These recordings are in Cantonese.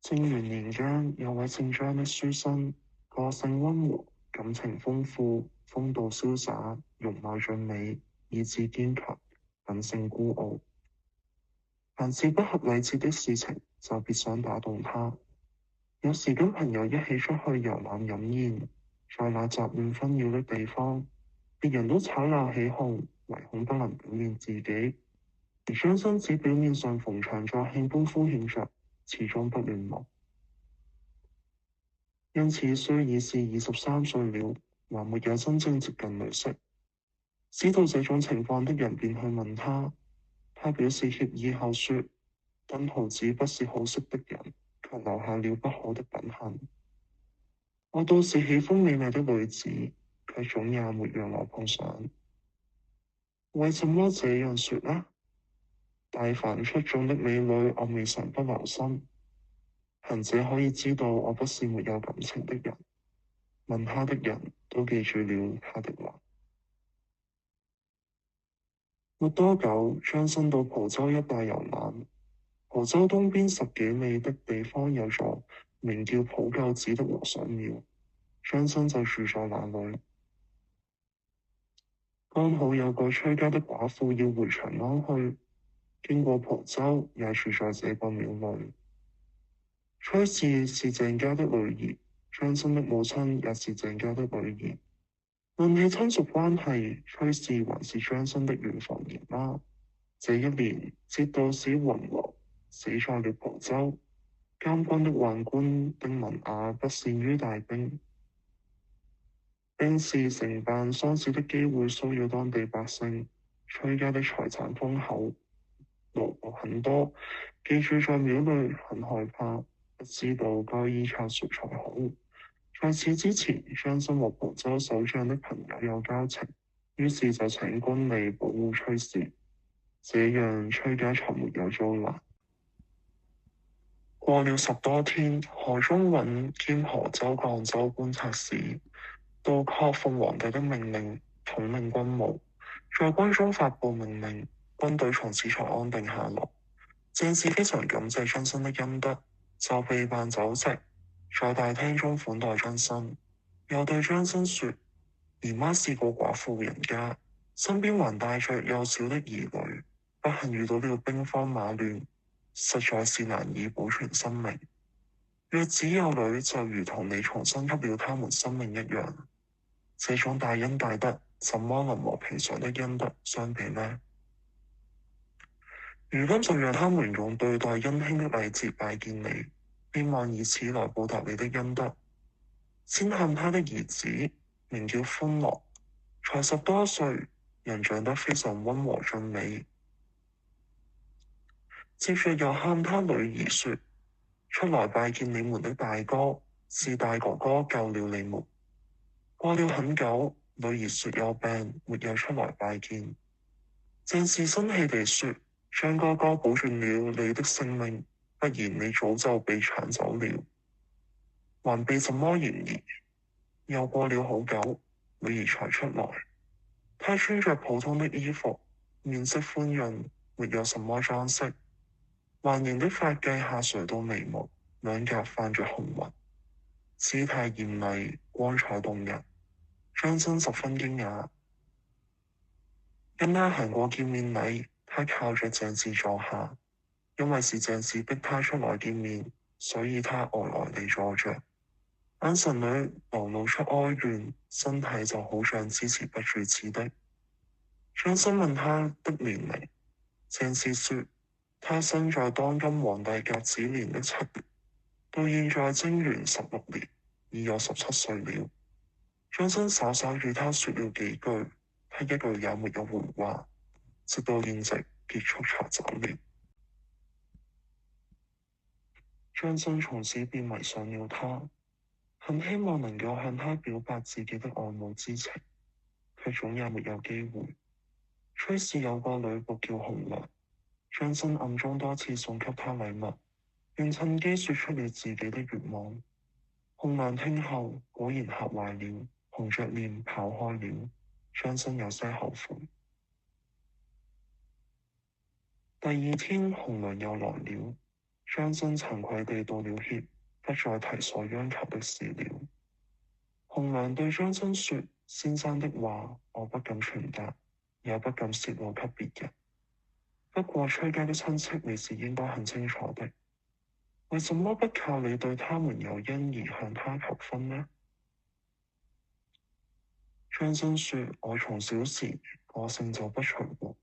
正元年間，有位姓張的書生，個性溫和，感情豐富，風度瀟灑，容貌俊美，意志堅強，品性孤傲。凡是不合禮節的事情，就別想打動他。有時跟朋友一起出去遊覽飲宴，在那雜亂紛擾的地方，別人都吵鬧起哄，唯恐不能表現自己。而張生只表面上逢場作興般敷衍着，始終不亂來。因此雖已是23歲了，還沒有真正接近女色。知道這種情況的人便去問他，他表示歉意後說：登徒子不是好色的人，卻留下了不好的品行。我倒是喜歡美麗的女子，卻總也沒讓我碰上。為什麼這樣說呢？大凡出眾的美女，我未嘗不留心。行者可以知道我不是沒有感情的人，問他的人都記住了他的話。沒多久，張生到蒲州一帶遊覽。蒲州東邊10幾里的地方有座名叫普救寺的和尚廟，張生就住在那裏。剛好有個崔家的寡婦要回長安去，經過蒲州，也住在這個廟裏。崔氏是鄭家的女兒，張生的母親也是鄭家的女兒。論起親屬關係，崔氏還是張生的遠房姨媽。這一年，節度使雲和死在了蒲州，監軍的宦官丁文雅不善於帶兵，並是承辦喪事的機會騷擾當地百姓。崔家的財產豐厚，奴僕很多，寄住在廟裏很害怕，不知道該依靠誰才好。在此之前，張生和蒲州守將的朋友有交情，於是就請官吏保護崔氏，這樣崔家才沒有遭難。過了10多天，河中允兼河州降州觀察使到確奉皇帝的命令，統領軍務，在軍中發布命令，軍隊從此才安定下來。鄭氏非常感謝張生的恩德，就備辦酒席，在大廳中款待張生，又對張生說：姨媽是個寡婦人家，身邊還帶着幼小的兒女，不幸遇到了兵荒馬亂，實在是難以保存生命。若只有女，就如同你重新給了他們生命一樣。這種大恩大德，怎麼能和平常的恩德相比呢？如今就讓他們用對待恩兄的禮節拜見你，希望以此來報答你的恩德。先看他的兒子，名叫歡樂，才10多歲，人長得非常溫和俊美。接着又喊他女兒說：出來拜見你們的大哥，是大哥哥救了你們。過了很久，女兒說有病，沒有出來拜見。鄭氏生氣地說：張哥哥保住了你的性命，不然你早就被搶走了，還備什麼嫌疑？又過了好久，女兒才出來。她穿着普通的衣服，面色寬潤，沒有什麼裝飾。環形的髮髻下垂到眉毛，兩頰泛着紅暈，姿態豔麗，光彩動人。張生十分驚訝。跟他行過見面禮，他靠着鄭氏坐下，因為是鄭氏逼他出來見面，所以他呆呆地坐着，眼神裏流露出哀怨，身體就好像支持不住似的。張生問他的年齡，鄭氏說：他生在當今皇帝甲子年的7月，到現在貞元16年，已有17歲了。張生稍稍與他說了幾句，他一句也沒有回話，直到宴席結束才走了。張生從此便迷上了他，很希望能夠向他表白自己的愛慕之情，卻總也沒有機會。崔氏有個女僕叫紅娘，張生暗中多次送給她禮物，便趁機說出了自己的願望。紅娘聽後果然嚇壞了，紅着臉跑開了。張生有些後悔。第2天，紅娘又來了，張生慚愧地道了歉，不再提所央求的事了。紅娘對張生說：先生的話我不敢傳達，也不敢泄露給別人。不過崔家的親戚你是應該很清楚的，為什麼不靠你對他們有恩而向他求婚呢？張生說：我從小時個性就不隨和，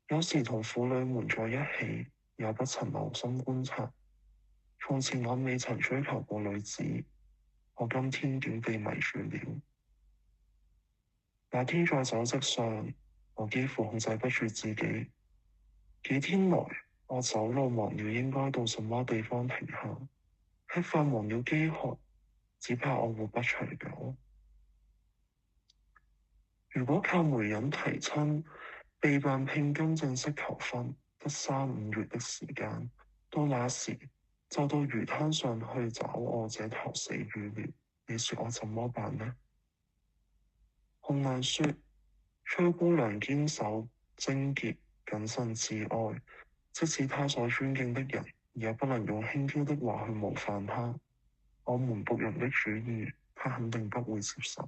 有時同婦女們在一起，也不曾留心觀察。從前我未曾追求過女子，我今天竟被迷住了。那天在酒席上，我幾乎控制不住自己。幾天來，我走路忘了應該到什麼地方停下，吃飯忘了飢渴，只怕我活不長久。如果靠媒人提親，備辦聘金正式求婚，得3-5月的時間，到那時就到魚灘上去找我這頭死魚了。你說我怎麼辦呢？紅娘說：崔姑娘堅守貞潔，謹慎自愛，即使他所尊敬的人，也不能用輕佻的話去冒犯他。我們僕人的主意，他肯定不會接受。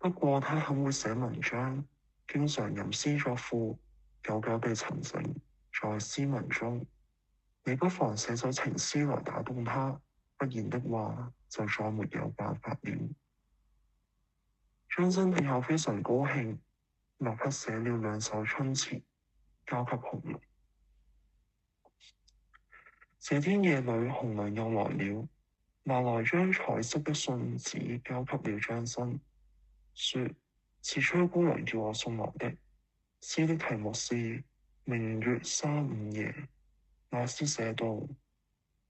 不過他很會寫文章，經常吟詩作賦，久久地沉靜在詩文中。你不妨寫首情詩來打動他，不然的話就再沒有辦法了。張生聽後非常高興，立刻寫了2首春詞交給紅娘。這天夜裏，紅娘又來了，拿來張彩色的信紙交給了張生，說是崔姑娘叫我送來的。詩的題目是《明月3、5夜》，那詩寫道：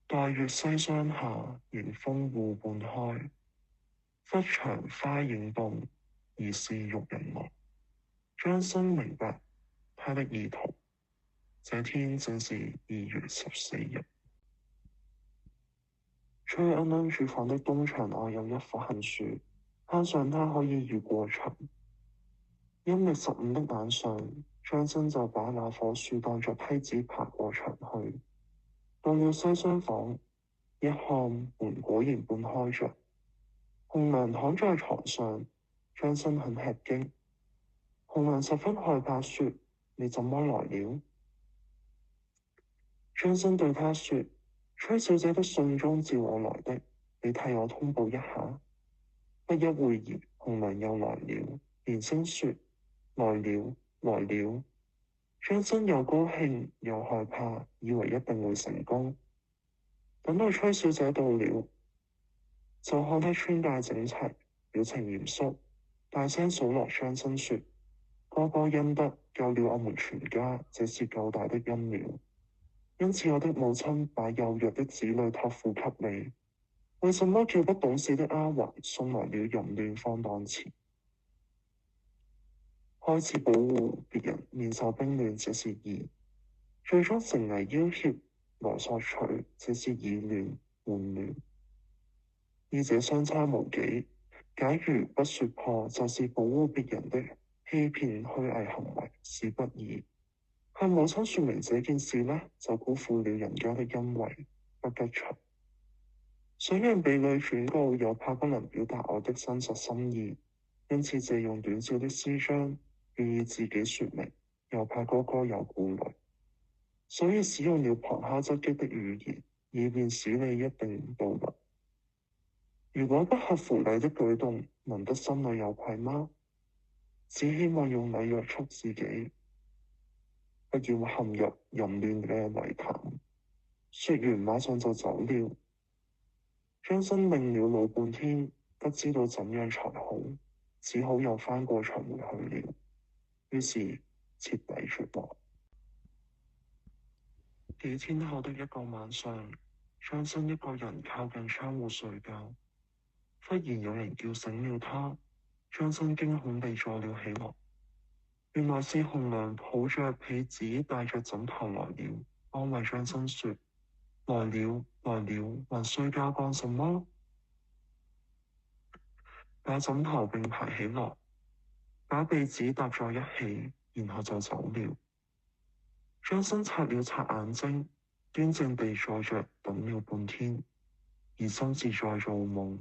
大月西廂下，迎風戶半開，忽長花影動，疑是玉人來。張生明白他的意圖。這天正是2月14日。崔鶯鶯住房的東牆外有一棵杏樹，攀上它可以越過牆。陰曆15的晚上，張生就把那棵樹當作梯子爬過牆去。到了西廂房，一看門果然半開着，紅娘躺在床上，張生很吃驚。紅娘十分害怕，說：你怎麼來了？張生對她說：崔小姐的信中召我來的，你替我通報一下。不一會兒，紅娘又來了，連聲說：來了，來了。張生又高興又害怕，以為一定會成功。等到崔小姐到了，就看她穿戴整齊，表情嚴肅，大聲數落張生說：哥哥恩德救了我們全家，這是夠大的恩了。因此我的母親把幼弱的子女託付給你，為什麼叫不懂事的丫鬟送來了淫亂放蕩詞？開始保護別人免受兵亂，這是義；最終成為要挾來索取，這是以亂換亂。二者相差無幾。假如不說破，就是保護別人的欺騙虛偽行為，是不義。向母親說明這件事呢，就辜負了人家的恩惠，不吉祥。想讓婢女轉告，又怕不能表達我的真實心意，因此借用短小的詩章，願意自己說明，又怕哥哥有顧慮，所以使用了旁敲側擊的語言，以便使你一定到來。如果不合乎禮的舉動，能得心裏有愧嗎？只希望用禮約束自己，不要陷入淫亂嘅泥潭。說完馬上就走了。張生命了老半天，不知道怎樣才好，只好又翻過牆回去了。於是徹底絕望。幾天後的一個晚上，張生一個人靠近窗戶睡覺，忽然有人叫醒了他。張生驚恐地坐了起來，原來是紅娘抱着被子帶着枕頭來了，安慰張生說：來了來了，還睡覺幹什麼？把枕頭並排起來，把被子搭在一起，然後就走了。張生擦了擦眼睛，端正地坐着等了半天，而心是在做夢。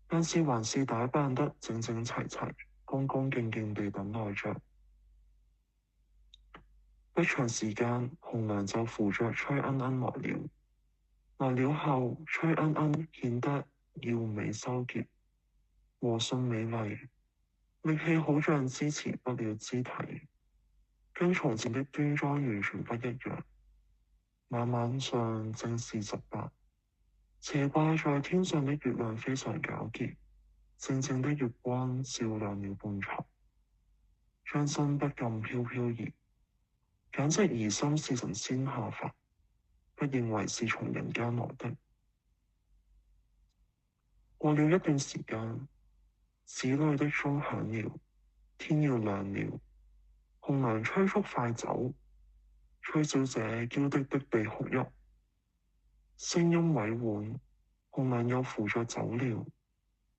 但是還是打扮得整整齊齊、恭恭敬敬地等待着。不長時間，紅娘就扶着崔鶯鶯來了。來了後，崔鶯鶯顯得腰美修潔，和順美麗，力氣好像支持不了肢體，跟從前的端莊完全不一樣。晚上正是18，斜掛在天上的月亮非常皎潔，靜靜的月光照亮了半床，張生不禁飄飄然，簡直疑心是神仙下凡，不認為是從人間來的。過了一段時間，寺內的鐘響了，天要亮了，紅娘催促快走，崔小姐嬌滴滴地哭泣，聲音委婉，紅娘又扶着走了。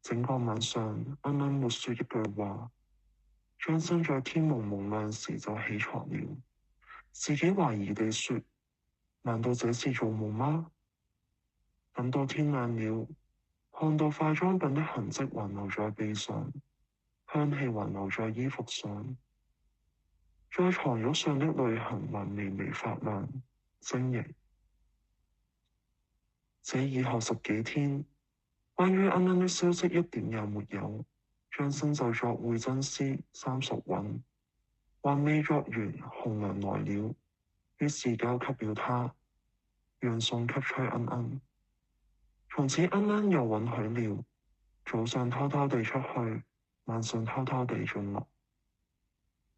整個晚上，鶯鶯沒說一句話。張生在天蒙蒙亮時就起床了，自己懷疑地說：難道這是做夢嗎？等到天亮了，看到化妝品的痕跡還留在臂上，香氣還留在衣服上，在床褥上的淚痕還微微發亮，晶瑩。這以後10幾天，關於鶯鶯的消息一點也沒有。張生就作會真師30韻，還未作完，紅娘來了，於是交給了他，讓送給崔鶯鶯。從此鶯鶯又允許了，早上偷偷地出去，晚上偷偷地進來，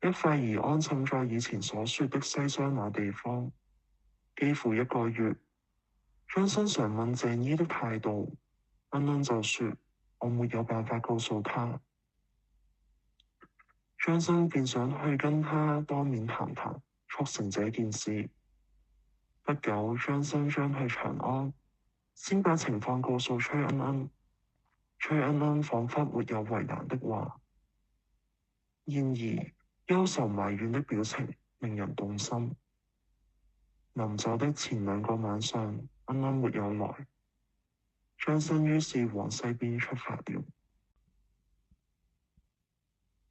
一廢兒安寢在以前所說的西廂那地方，幾乎1個月。張生常問鄭姨的態度，鶯鶯就說：我沒有辦法告訴他。張生便想去跟他當面談談，促成這件事。不久，張生將去長安，先把情況告訴崔鶯鶯。崔鶯鶯彷彿沒有為難的話，然而憂愁埋怨的表情令人動心。臨走的前2個晚上，鶯鶯沒有來，張生於是往西邊出發了。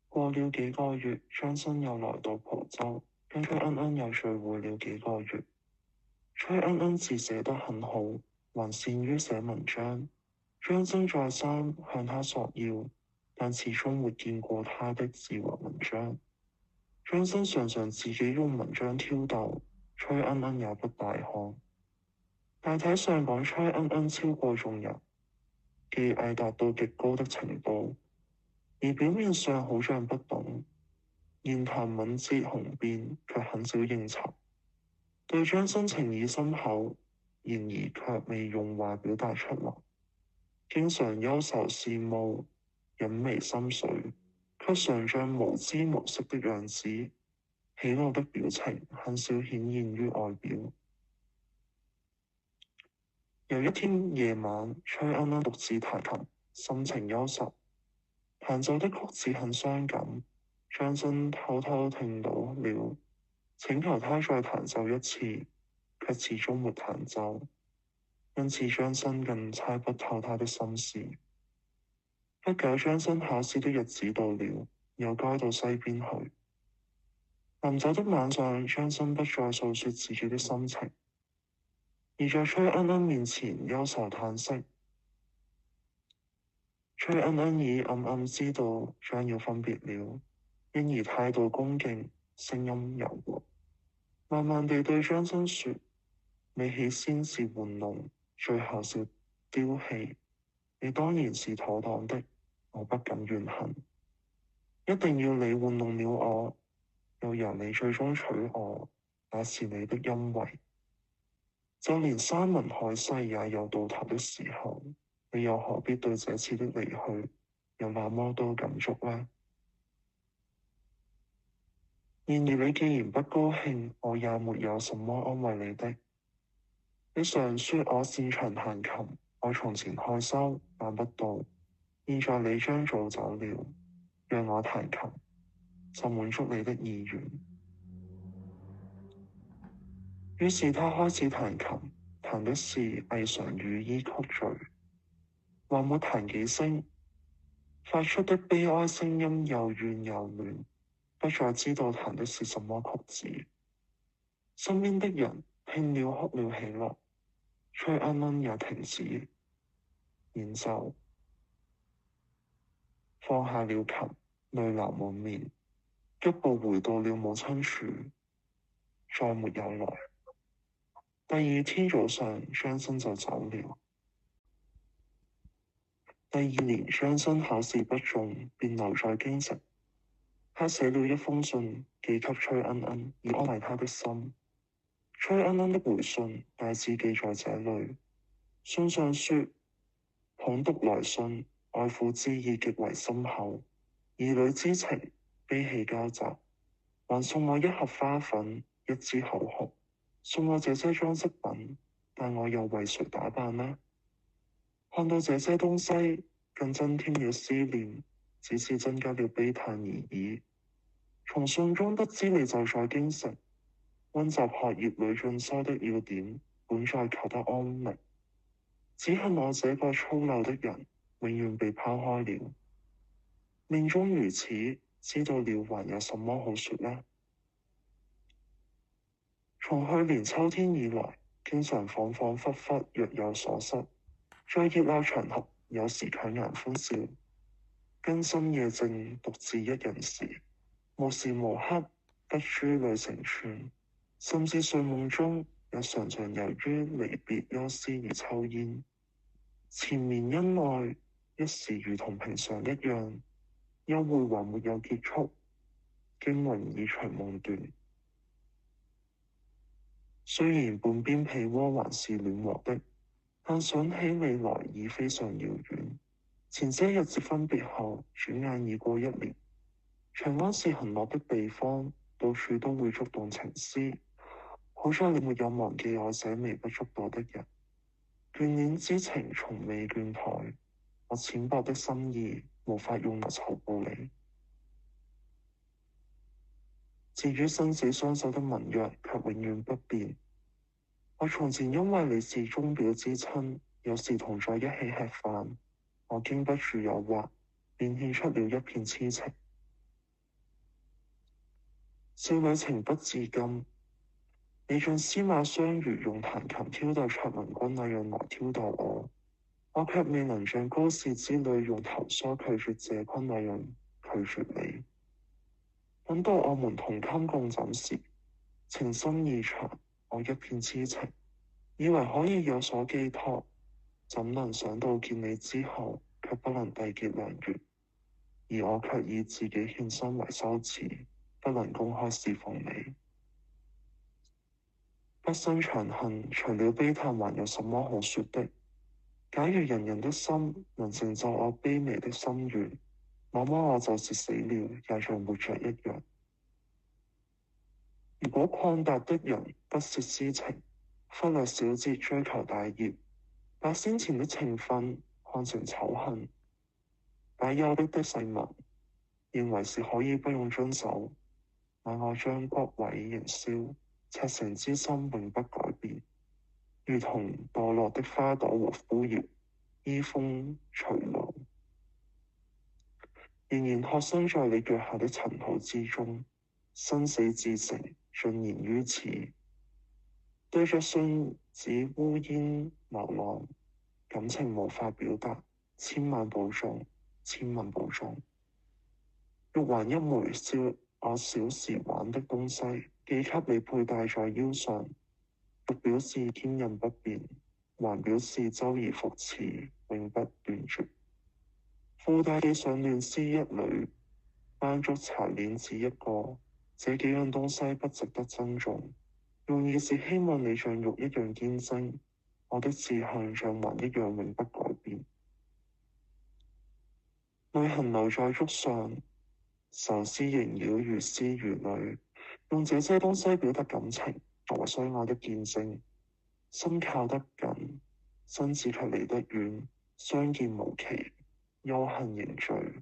過了幾個月，張生又來到蒲州，跟崔鶯鶯又聚會了幾個月。崔鶯鶯字寫得很好，還善於寫文章。張生再三向他索要，但始終沒見過他的字和文章。張生常常自己用文章挑逗，崔鶯鶯也不大看。大體上講，崔鶯鶯超過眾人，技藝達到極高的程度。而表面上好像不懂，言談敏捷雄辯，卻很少應酬。對張生情意深厚，然而卻未用話表達出來。經常憂愁事務，隱眉心水，卻常像無知無識的樣子。喜樂的表情很少顯現於外表。有一天夜晚，崔鶯鶯獨自彈琴，心情憂愁。彈奏的曲子很傷感，張生偷偷聽到了，請求他再彈奏一次，卻始終沒彈奏。因此張生更猜不透他的心事。不久，張生考試的日子到了，又該到西邊去。臨走的晚上，張生不再訴說自己的心情，而在崔鶯鶯面前憂愁嘆息。崔鶯鶯已暗暗知道將要分別了，因而態度恭敬，聲音柔和，慢慢地對張生說：你起先是玩弄，最後是丟棄，你當然是妥當的，我不敢怨恨。一定要你玩弄了我，又由你最終娶我，那是你的恩惠。就連山盟海誓也有到頭的時候，你又何必對這次的離去有那麼多感觸呢？然而你既然不高興，我也沒有什麼安慰你的。你常說我擅長彈琴，我從前害羞辦不到，現在你將早走了，讓我彈琴，就滿足你的意願。於是他開始彈琴，彈的是異常與依曲序，還沒彈幾聲，發出的悲哀聲音又怨又亂，不再知道彈的是什麼曲子。身邊的人聽了哭了起來，崔恩恩也停止演奏，放下了琴，淚流滿面，一步回到了母親處，再沒有來。第二天早上，張生就走了。第二年，張生考試不中，便留在京城。他寫了一封信寄給崔恩恩，以安慰她的心。崔恩恩的回信大致記在這裏。信上說：捧讀來信，愛撫之意極為深厚，兒女之情悲喜交集，還送我一盒花粉，一支口紅，送我這些裝飾品，但我又為誰打扮呢？看到這些東西，更增添了思念，只是增加了悲嘆而已。從信中得知你就在京城，溫習學業裏進修的要點，本在求得安寧，只恨我這個粗陋的人，永遠被拋開了。命中如此，知道了還有什麼好說呢？從去年秋天以來，經常恍恍惚惚，若有所失，在熱鬧場合，有時強顏歡笑，更深夜靜獨自一人時，無時無刻不珠淚成串，甚至睡夢中也常常由於離別憂思而抽煙。纏綿恩愛一時如同平常一樣，幽會還沒有結束，驚魂已隨夢斷。雖然半邊被窩還是暖和的，但想起你來已非常遙遠。前些日子分別後，轉眼已過一年。長安是行樂的地方，到處都會觸動情思。好在你沒有忘記我這微不足道的人，眷戀之情從未倦怠。我淺薄的心意無法用來酬報你。至於生死相守的盟約，卻永遠不變。我從前因為你是鐘表之親，有時同在一起吃飯，我經不住誘惑，便獻出了一片痴情。少女情不自禁，你像司馬相如用彈琴挑逗卓文君那樣來挑逗我，我卻未能像高士之類用投梭拒絕謝坤那樣拒絕你。等到我們同衾共枕時，情深意長，我一片痴情，以為可以有所寄託，怎能想到見你之後，卻不能締結良緣，而我卻以自己獻身為羞恥，不能公開侍奉你。畢生長恨，除了悲嘆，還有什麼好說的？假如人人的心能成就我卑微的心願，那麼我就是死了，也像活着一樣。如果曠達的人不屑私情，忽略小節追求大業，把先前的情分看成仇恨，把有的誓文認為是可以不用遵守，那我將骨毀燃燒，赤誠之心永不改變，如同墮落的花朵和枯葉，依風隨浪，仍然托生在你腳下的塵土之中，生死至誠，盡然於此。對着信紙烏煙流浪，感情無法表達，千萬保重，千萬保重。玉環一枚是我小時玩的東西，寄給你佩戴在腰上，玉表示堅韌不變，環表示周而復始，永不斷絕。附帶寄上亂絲一縷，斑竹茶鏈子一個，這幾樣東西不值得珍重，用意是希望你像玉一樣堅貞，我的志向像環一樣永不改變。淚痕留在竹上，愁思縈繞如絲如淚，用這些東西表達感情，作為相愛的見證。心靠得緊，身子卻離得遠，相見無期，憂恨凝聚。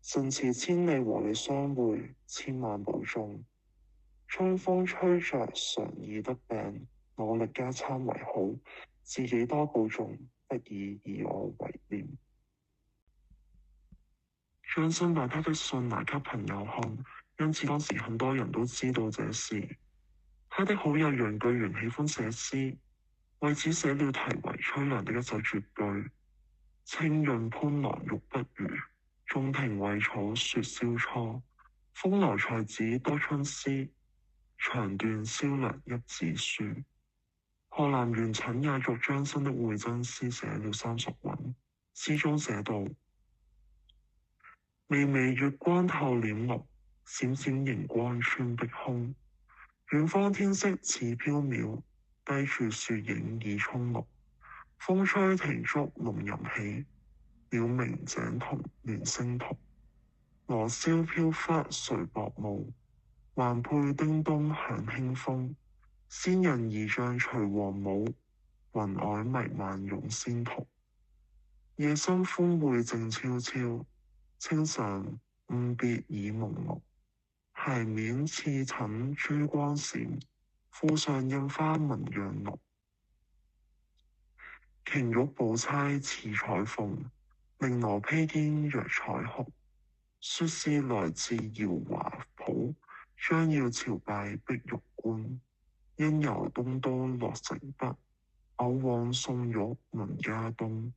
唇詞千里和你相會，千萬保重。春風吹着常易得病，努力加餐為好，自己多保重，不以我為念。張生把他的信拿給朋友看，因此當時很多人都知道這事。他的好友楊巨源喜歡寫詩，為此寫了題為《崔良》的一首絕句：清潤潘郎玉不如，洞庭葦草雪蕭初。風流才子多春詩，長斷蕭梁一紙書。河南元稹也作張生的會真詩寫了30韻，詩中寫道：微微月光透簾綠，閃閃螢光穿碧空。遠方天色似飄渺，低處雪影已葱綠。風吹庭竹龍吟起，鳥鳴井童連聲啼。羅簫飄忽垂薄霧，環佩叮咚響輕風。仙人疑像徐王母，雲靄迷漫詠仙途。夜深歡會靜悄悄，清晨誤別已朦朧。鞋面刺袃珠光閃，褲上印花紋樣綠。瓊玉寶釵似彩鳳，綾羅披肩若彩虹。說是來自耀華府，將要朝拜碧玉觀。因由東都落城北，偶往送玉輪家東。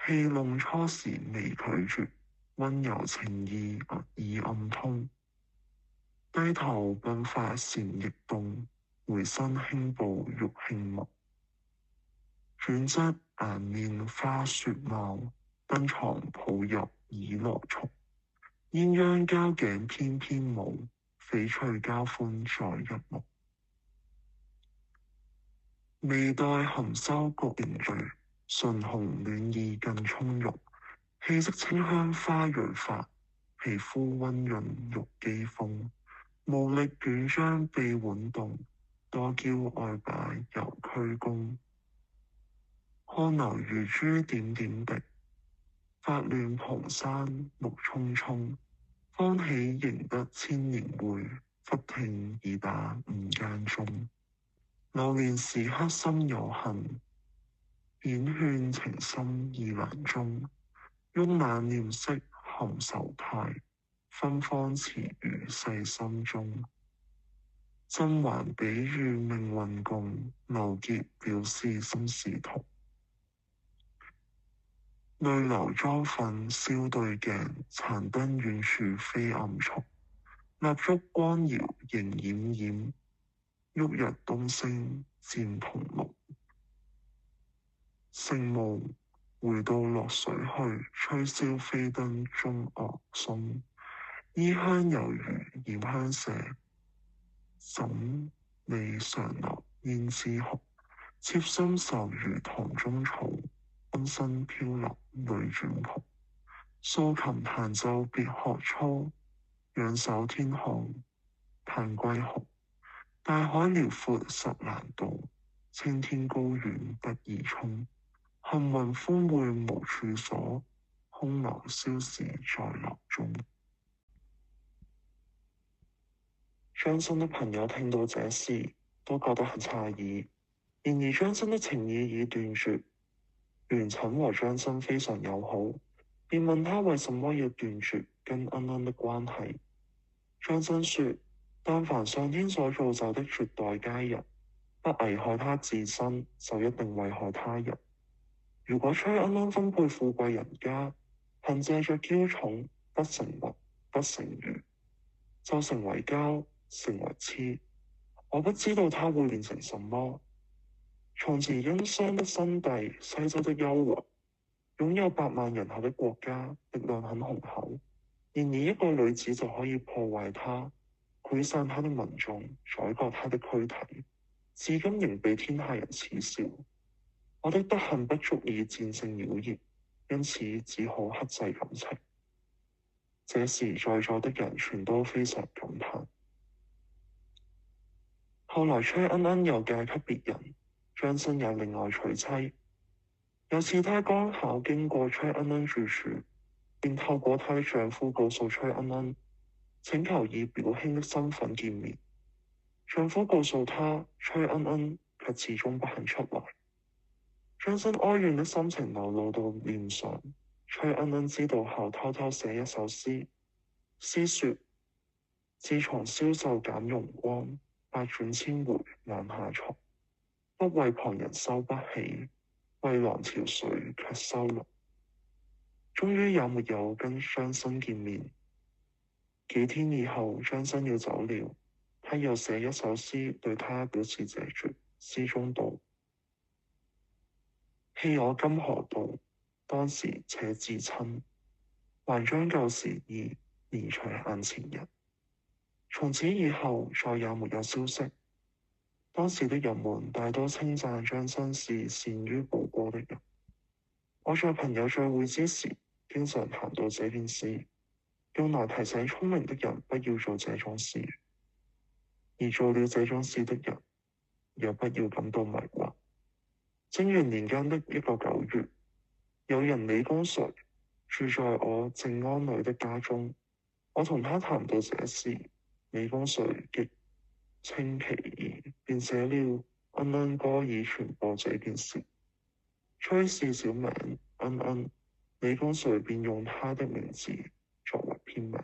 戲弄初時未拒絕，溫柔情意已暗通。低頭鬢發禪亦動，回身輕步玉磬目。轉側顏面花雪貌，登床抱入倚羅衾。鴛鴦交頸翩翩舞，翡翠交歡在一目。眉黛含羞覺凝聚，唇紅暖意更充裕。氣息清香花蕊發，皮膚溫潤玉肌豐。無力捲張臂腕動，多嬌愛把遊軀弓。汗流如珠點點滴，發亂蓬衫綠蔥蔥。方喜迎得千年會，忽聽已打五更鐘。流連時刻心有恨，顯勸情深意難終。慵懶臉色含愁態，芬芳詞語細心中。甄嬛比喻命運共，劉傑表示心事同。淚流妝粉燒對鏡，殘燈遠處飛暗松。蠟燭光搖仍掩掩，旭日東升漸同綠。乘夢回到洛水去，吹簫飛燈中樂松。衣香猶如染香舍，枕尾常留胭脂紅。妾心愁如塘中草，分身飄流淚轉蓬。素琴彈奏別學操，仰首天看盼歸鴻。大海遼闊實難渡，青天高遠不易衝。幸運歡會無處所，空留蕭史在樓中。張生的朋友聽到這事，都覺得很詫異。然而張生的情意已斷絕。元稹和張生非常友好，便問他為什麼要斷絕跟恩恩的關係。張生說：但凡上天所造就的絕代佳人，不危害他自身，就一定危害他人。如果崔恩恩分配富貴人家，憑借着嬌寵，不成雲不成雨，就成為嬌，成為痴。我不知道他會變成什麼。從前殷商的新帝，西周的幽王，擁有百萬人口的國家，力量很雄厚。然而一個女子就可以破壞他，潰散他的民眾，宰割他的軀體，至今仍被天下人恥笑。我的德行不足以戰勝妖孽，因此只好克制感情。這時在座的人全都非常感嘆。後來崔恩恩又嫁給別人，張生也另外娶妻。有次她剛巧經過崔恩恩住處，便透過她的丈夫告訴崔恩恩，請求以表兄的身份見面。丈夫告訴她，崔恩恩卻始終不肯出來，將身哀怨的心情流露到臉上。崔恩恩知道後，偷偷寫一首詩，詩說：自從消瘦減容光，百轉千回眼下藏，不為旁人收不起，為郎憔悴卻收留。終於也沒有跟張生見面。幾天以後，張生要走了，他又寫一首詩對他表示謝絕。詩中道：棄我今何道，當時且至親，還將舊時意，連隨眼前人。從此以後再也沒有消息。當時的人們大多稱讚張生是善於補歌的人。我在朋友聚會之時，經常談到這件事，用來提醒聰明的人不要做這種事，而做了這種事的人也不要感到迷惑。正元年間的一個9月，有人李公誰住在我靜安裏的家中，我同他談到這事，李公誰極稱其意，便寫了《恩恩歌》以傳播這件事。崔氏小名恩恩，李公誰便用他的名字作為編名。